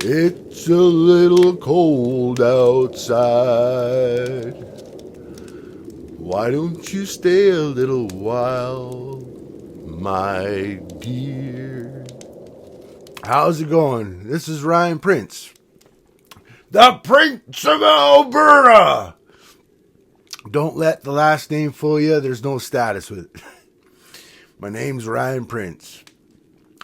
It's a little cold outside. Why don't you stay a little while, my dear? How's it going? This is Ryan Prince, the Prince of Alberta. Don't let the last name fool you. There's no status with it. My name's Ryan Prince.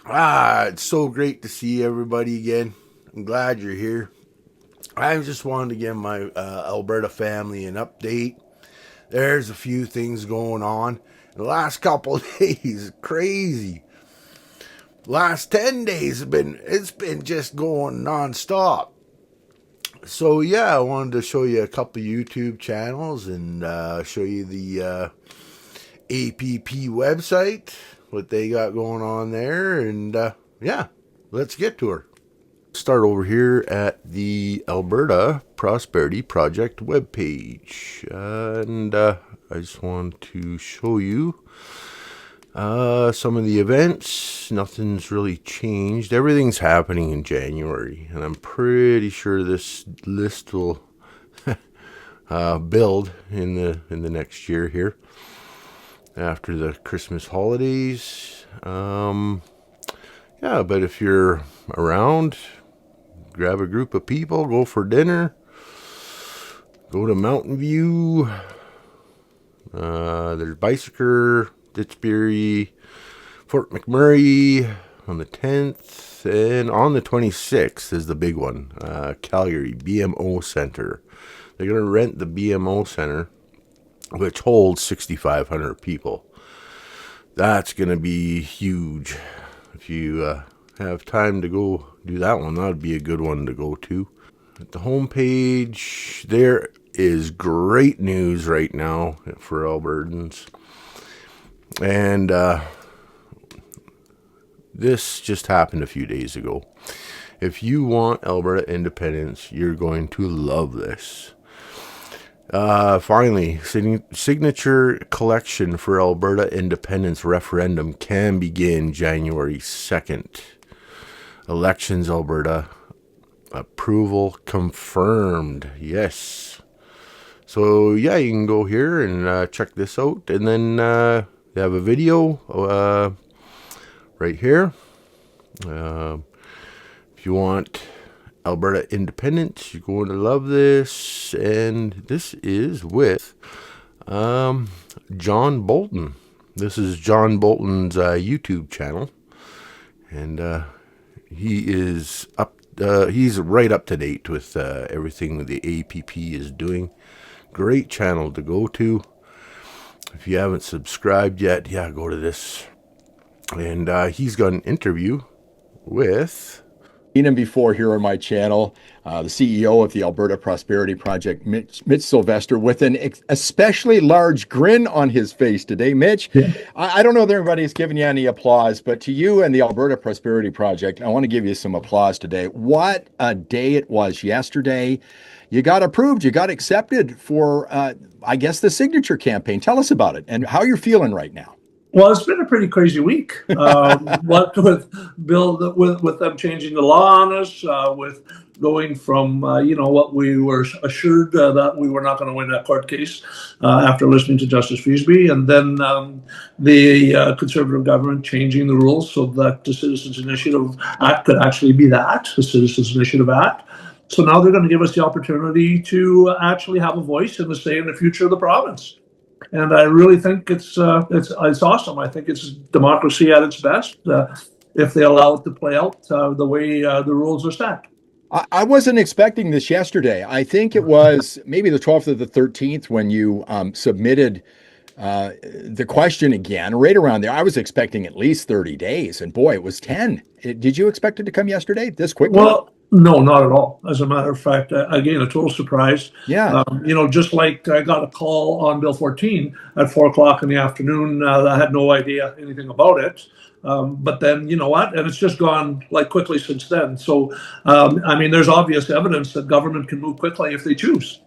It's so great to see everybody again. I'm glad you're here. I just wanted to give my Alberta family an update. There's a few things going on. The last couple of days, crazy. Last 10 days it's been just going non-stop. So yeah, I wanted to show you a couple YouTube channels and show you the APP website, what they got going on there, and yeah, let's get to her. Start over here at the Alberta Prosperity Project webpage, and I just want to show you some of the events. Nothing's really changed. Everything's happening in January, and I'm pretty sure this list will build in the next year here after the Christmas holidays. Yeah, but if you're around, grab a group of people, go for dinner, go to Mountain View. There's Bicycle, Didsbury, Fort McMurray on the 10th, and on the 26th is the big one, Calgary BMO Center. They're going to rent the BMO Center, which holds 6,500 people. That's going to be huge. If you have time to go do that one, that would be a good one to go to. At the homepage, there is great news right now for Albertans. And this just happened a few days ago. If you want Alberta independence, you're going to love this. Finally, signature collection for Alberta independence referendum can begin January 2nd. Elections Alberta. Approval confirmed. Yes. So, yeah, you can go here and check this out. And then they have a video right here. If you want Alberta independence, you're going to love this. And this is with John Bolton. This is John Bolton's YouTube channel. And he is he's right up to date with everything that the APP is doing. Great channel to go to. If you haven't subscribed yet, yeah, go to this. And he's got an interview with... Seen him before here on my channel, the CEO of the Alberta Prosperity Project, Mitch Sylvestre, with an especially large grin on his face today. Mitch, yeah. I don't know if everybody's giving you any applause, but to you and the Alberta Prosperity Project, I want to give you some applause today. What a day it was yesterday. You got approved, you got accepted for, I guess, the signature campaign. Tell us about it and how you're feeling right now. Well, it's been a pretty crazy week. What with Bill, with them changing the law on us, with going from what we were assured that we were not going to win that court case after listening to Justice Feasby, and then the Conservative government changing the rules so that the Citizens Initiative Act could actually be the Citizens Initiative Act. So now they're going to give us the opportunity to actually have a voice and a say in the future of the province. And I really think it's awesome. I think it's democracy at its best if they allow it to play out the way the rules are set. I wasn't expecting this yesterday. I think it was maybe the 12th or the 13th when you submitted the question again, right around there. I was expecting at least 30 days, and boy, it was 10. Did you expect it to come yesterday this quickly? Well, no, not at all. As a matter of fact, again, a total surprise. Yeah. Just like I got a call on Bill 14 at 4 o'clock in the afternoon. I had no idea anything about it. But then, you know what? And it's just gone like quickly since then. So, there's obvious evidence that government can move quickly if they choose.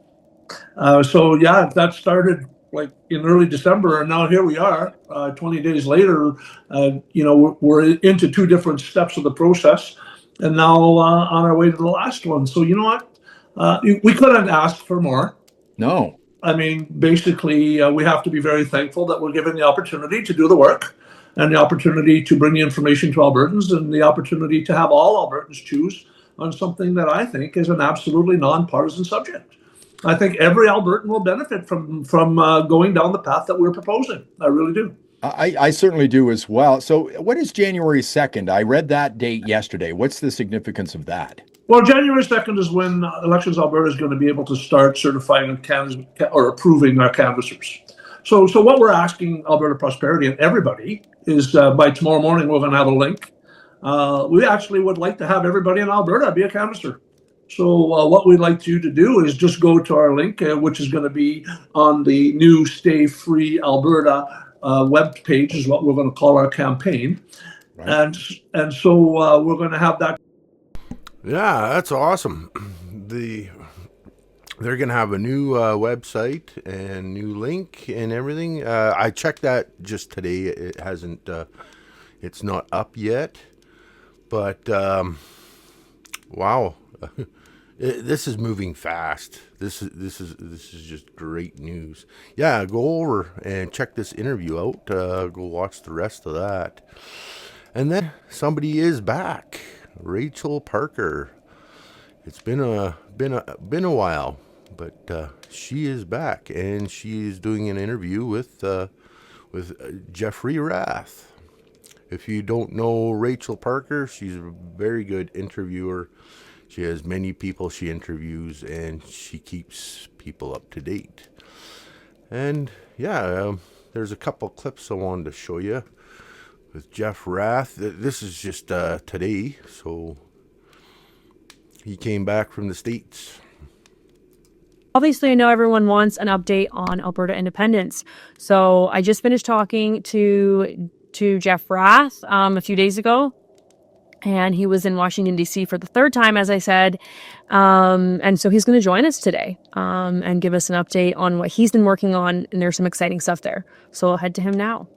So, yeah, that started like in early December, and now here we are, 20 days later. We're into two different steps of the process. and now on our way to the last one. So you know what? We couldn't ask for more. No. I mean, basically, we have to be very thankful that we're given the opportunity to do the work and the opportunity to bring the information to Albertans and the opportunity to have all Albertans choose on something that I think is an absolutely nonpartisan subject. I think every Albertan will benefit from going down the path that we're proposing. I really do. I certainly do as well. So, what is January 2nd? I read that date yesterday. What's the significance of that? Well, January 2nd is when Elections Alberta is going to be able to start certifying or approving our canvassers. So what we're asking Alberta Prosperity and everybody is by tomorrow morning, we're going to have a link. We actually would like to have everybody in Alberta be a canvasser. So what we'd like you to do is just go to our link, which is going to be on the new Stay Free Alberta web page, is what we're going to call our campaign. Right. And so we're going to have that. Yeah, that's awesome. They're gonna have a new website and new link and everything. I checked that just today. It hasn't. It's not up yet, but wow, this is moving fast. This is just great news. Yeah, go over and check this interview out. Go watch the rest of that, and then somebody is back. Rachel Parker. It's been a while, but she is back, and she is doing an interview with Jeffrey Rath. If you don't know Rachel Parker, she's a very good interviewer. She has many people she interviews, and she keeps people up to date. And yeah, there's a couple clips I wanted to show you with Jeff Rath. This is just today, so he came back from the States. Obviously, I know everyone wants an update on Alberta independence. So I just finished talking to Jeff Rath a few days ago, and he was in Washington, D.C. for the third time, as I said. And so he's going to join us today and give us an update on what he's been working on, and there's some exciting stuff there. So I'll head to him now.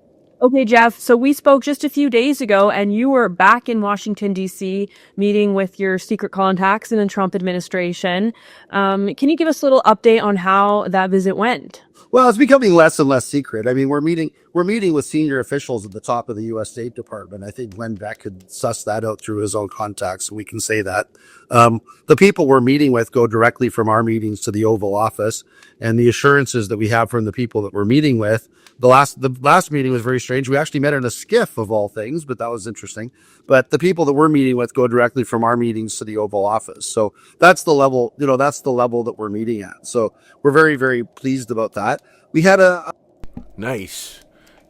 Okay, Jeff, so we spoke just a few days ago, and you were back in Washington, D.C., meeting with your secret contacts in the Trump administration. Can you give us a little update on how that visit went? Well, it's becoming less and less secret. I mean, we're meeting with senior officials at the top of the U.S. State Department. I think Glenn Beck could suss that out through his own contacts. So we can say that. The people we're meeting with go directly from our meetings to the Oval Office, and the assurances that we have from the people that we're meeting with. The last meeting was very strange. We actually met in a skiff of all things, but that was interesting. But the people that we're meeting with go directly from our meetings to the Oval Office. So that's the level, that's the level that we're meeting at. So we're very, very pleased about that. We had Nice.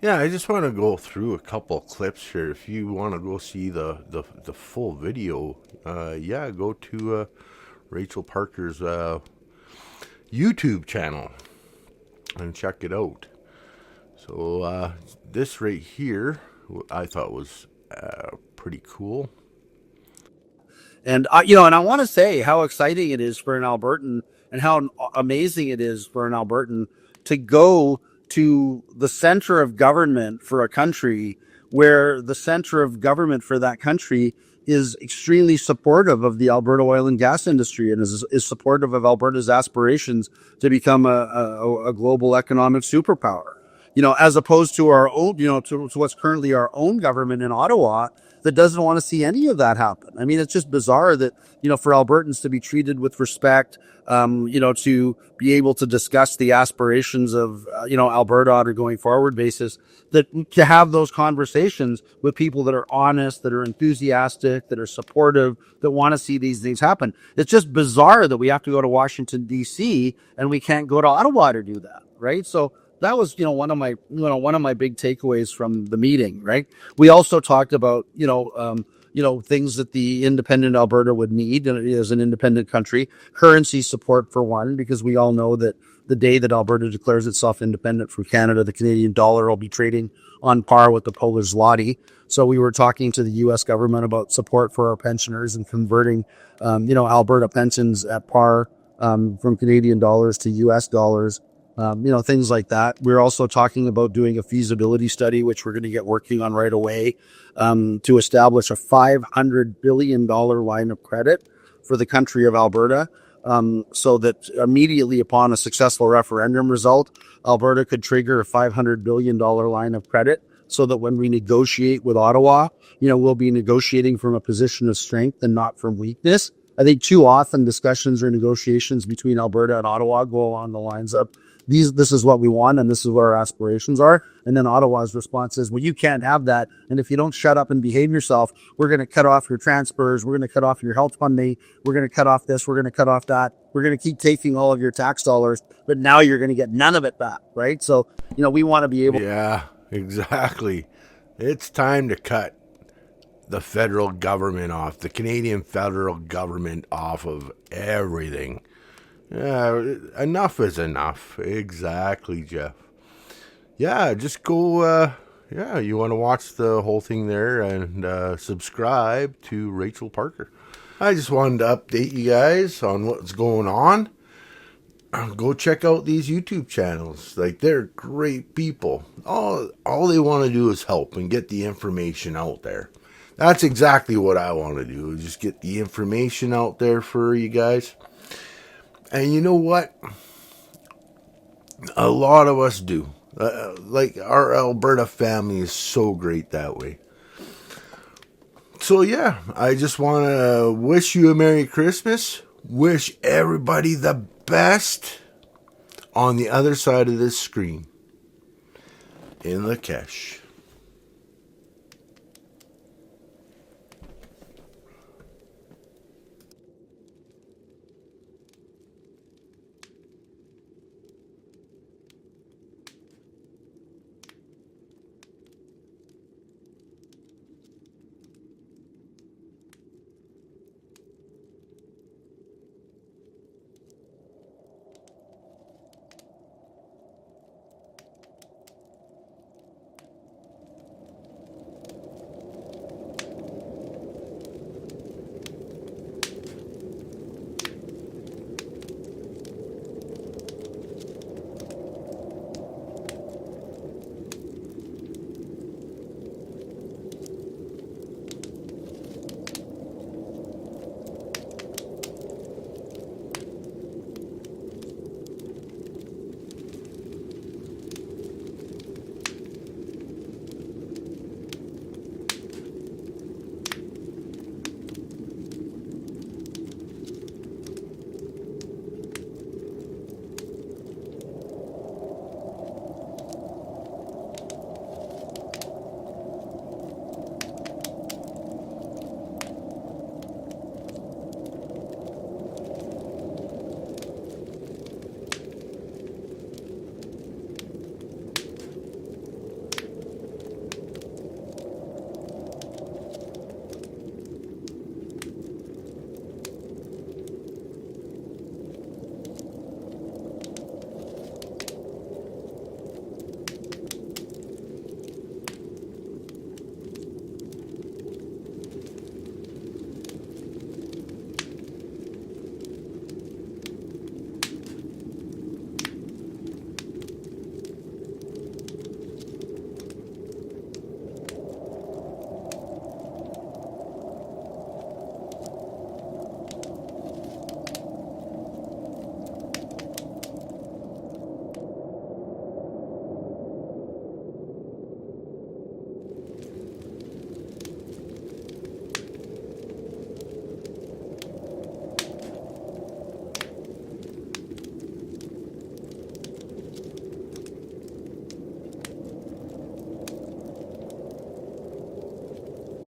Yeah, I just want to go through a couple clips here. If you want to go see the full video, yeah, go to Rachel Parker's YouTube channel and check it out. So this right here, I thought was pretty cool. And and I want to say how exciting it is for an Albertan, and how amazing it is for an Albertan to go to the center of government for a country where the center of government for that country is extremely supportive of the Alberta oil and gas industry, and is supportive of Alberta's aspirations to become a global economic superpower. As opposed to our own, to what's currently our own government in Ottawa that doesn't want to see any of that happen. I mean, it's just bizarre that, for Albertans to be treated with respect, to be able to discuss the aspirations of, Alberta on a going forward basis, that to have those conversations with people that are honest, that are enthusiastic, that are supportive, that want to see these things happen. It's just bizarre that we have to go to Washington, D.C. and we can't go to Ottawa to do that, right? So that was, one of my big takeaways from the meeting, right? We also talked about, things that the independent Alberta would need as an independent country. Currency support for one, because we all know that the day that Alberta declares itself independent from Canada, the Canadian dollar will be trading on par with the Polish zloty. So we were talking to the U.S. government about support for our pensioners and converting, Alberta pensions at par from Canadian dollars to U.S. dollars. things like that. We're also talking about doing a feasibility study, which we're going to get working on right away, to establish a $500 billion line of credit for the country of Alberta, so that immediately upon a successful referendum result, Alberta could trigger a $500 billion line of credit, so that when we negotiate with Ottawa, we'll be negotiating from a position of strength and not from weakness. I think too often discussions or negotiations between Alberta and Ottawa go along the lines of, this is what we want and this is what our aspirations are. And then Ottawa's response is, well, you can't have that. And if you don't shut up and behave yourself, we're going to cut off your transfers. We're going to cut off your health funding. We're going to cut off this. We're going to cut off that. We're going to keep taking all of your tax dollars, but now you're going to get none of it back, right? So, we want to be able. Yeah, exactly. It's time to cut the federal government off, the Canadian federal government off of everything. Yeah, enough is enough. Exactly, Jeff. Yeah, just go, you want to watch the whole thing there and subscribe to Rachel Parker. I just wanted to update you guys on what's going on. Go check out these YouTube channels. Like, they're great people. All they want to do is help and get the information out there. That's exactly what I want to do, just get the information out there for you guys. And you know what? A lot of us do. Like, our Alberta family is so great that way. So yeah, I just want to wish you a Merry Christmas. Wish everybody the best on the other side of this screen. In Lakesh.